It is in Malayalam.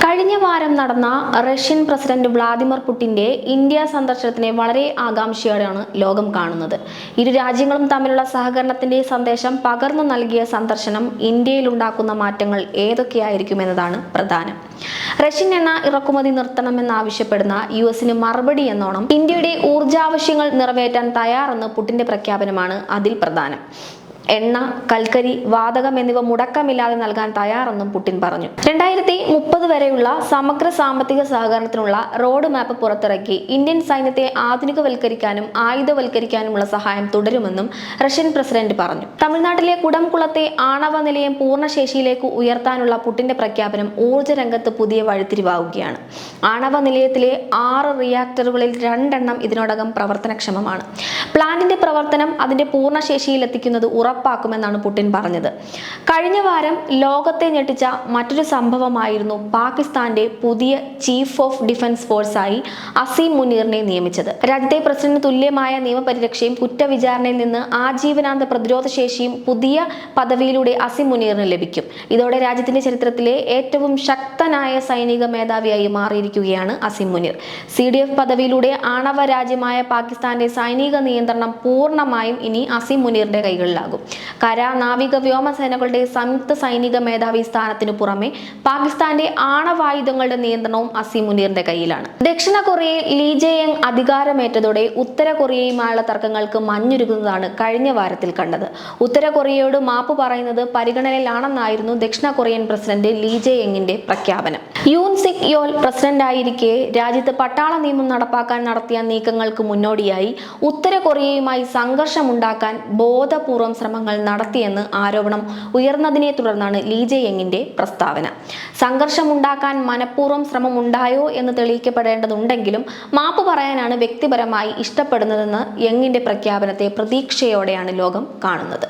കഴിഞ്ഞ വാരം നടന്ന റഷ്യൻ പ്രസിഡന്റ് വ്ളാദിമിർ പുടിന്റെ ഇന്ത്യ സന്ദർശനത്തിനെ വളരെ ആകാംക്ഷയോടെയാണ് ലോകം കാണുന്നത്. ഇരു രാജ്യങ്ങളും തമ്മിലുള്ള സഹകരണത്തിന്റെ സന്ദേശം പകർന്നു നൽകിയ സന്ദർശനം ഇന്ത്യയിൽ ഉണ്ടാക്കുന്ന മാറ്റങ്ങൾ ഏതൊക്കെയായിരിക്കുമെന്നതാണ് പ്രധാനം. റഷ്യൻ എണ്ണ ഇറക്കുമതി നിർത്തണമെന്നാവശ്യപ്പെടുന്ന യുഎസിന് മറുപടി എന്നോണം ഇന്ത്യയുടെ ഊർജാവശ്യങ്ങൾ നിറവേറ്റാൻ തയ്യാറെന്ന് പുടിന്റെ പ്രഖ്യാപനമാണ് അതിൽ പ്രധാനം. എണ്ണ, കൽക്കരി, വാതകം എന്നിവ മുടക്കമില്ലാതെ നൽകാൻ തയ്യാറെന്നും പുടിൻ പറഞ്ഞു. 2030 വരെയുള്ള സമഗ്ര സാമ്പത്തിക സഹകരണത്തിനുള്ള റോഡ് മാപ്പ് പുറത്തിറക്കി ഇന്ത്യൻ സൈന്യത്തെ ആധുനികവൽക്കരിക്കാനും ആയുധവൽക്കരിക്കാനുമുള്ള സഹായം തുടരുമെന്നും റഷ്യൻ പ്രസിഡന്റ് പറഞ്ഞു. തമിഴ്നാട്ടിലെ കുടംകുളത്തെ ആണവ നിലയം പൂർണ്ണശേഷിയിലേക്ക് ഉയർത്താനുള്ള പുടിന്റെ പ്രഖ്യാപനം ഊർജ്ജ രംഗത്ത് പുതിയ വഴിത്തിരിവാവുകയാണ്. ആണവ നിലയത്തിലെ 6 റിയാക്ടറുകളിൽ 2 എണ്ണം ഇതിനോടകം പ്രവർത്തനക്ഷമമാണ്. പ്ലാന്റിന്റെ പ്രവർത്തനം അതിന്റെ പൂർണ്ണശേഷിയിലെത്തിക്കുന്നത് ഉറപ്പാക്കുമെന്നാണ് പുടിൻ പറഞ്ഞത്. കഴിഞ്ഞ വാരം ലോകത്തെ ഞെട്ടിച്ച മറ്റൊരു സംഭവമായിരുന്നു പാകിസ്ഥാന്റെ പുതിയ ചീഫ് ഓഫ് ഡിഫൻസ് ഫോഴ്സായി അസീം മുനീറിനെ നിയമിച്ചത്. രാജ്യത്തെ പ്രസിഡന്റിന് തുല്യമായ നിയമപരിരക്ഷയും കുറ്റവിചാരണയിൽ നിന്ന് ആജീവനാന്ത പ്രതിരോധ ശേഷിയും പുതിയ പദവിയിലൂടെ അസീം മുനീറിന് ലഭിക്കും. ഇതോടെ രാജ്യത്തിന്റെ ചരിത്രത്തിലെ ഏറ്റവും ശക്തനായ സൈനിക മേധാവിയായി മാറിയിരിക്കുകയാണ് അസീം മുനീർ. CDF പദവിയിലൂടെ ആണവ രാജ്യമായ പാകിസ്ഥാന്റെ സൈനിക നിയന്ത്രണം പൂർണ്ണമായും ഇനി അസീം മുനീറിന്റെ കൈകളിലാകും. കര, നാവിക, വ്യോമസേനകളുടെ സംയുക്ത സൈനിക മേധാവി സ്ഥാനത്തിനു പുറമെ പാകിസ്ഥാന്റെ ആണവായുധങ്ങളുടെ നിയന്ത്രണവും അസീം മുനീറിന്റെ കയ്യിലാണ്. ദക്ഷിണ കൊറിയയിൽ ലീ ജെ-യങ് അധികാരമേറ്റതോടെ ഉത്തര കൊറിയയുമായുള്ള തർക്കങ്ങൾക്ക് മഞ്ഞുരുകുന്നതാണ് കഴിഞ്ഞ വാരത്തിൽ കണ്ടത്. ഉത്തര കൊറിയയോട് മാപ്പ് പറയുന്നത് പരിഗണനയിലാണെന്നായിരുന്നു ദക്ഷിണ കൊറിയൻ പ്രസിഡന്റ് ലീ ജെ-യങ്ങിന്റെ പ്രഖ്യാപനം. യൂൻ സിക് യോൽ പ്രസിഡന്റായിരിക്കെ രാജ്യത്ത് പട്ടാള നിയമം നടപ്പാക്കാൻ നടത്തിയ നീക്കങ്ങൾക്ക് മുന്നോടിയായി ഉത്തര കൊറിയയുമായി സംഘർഷമുണ്ടാക്കാൻ ബോധപൂർവം ശ്രമങ്ങൾ നടത്തിയെന്ന് ആരോപണം ഉയർന്നതിനെ തുടർന്നാണ് ലീ ജെ-യങ്ങിന്റെ പ്രസ്താവന. സംഘർഷമുണ്ടാക്കാൻ മനഃപൂർവ്വം ശ്രമമുണ്ടായോ എന്ന് തെളിയിക്കപ്പെടേണ്ടതുണ്ടെങ്കിലും മാപ്പ് പറയാനാണ് വ്യക്തിപരമായി ഇഷ്ടപ്പെടുന്നതെന്ന് യങ്ങിന്റെ പ്രഖ്യാപനത്തെ പ്രതീക്ഷയോടെയാണ് ലോകം കാണുന്നത്.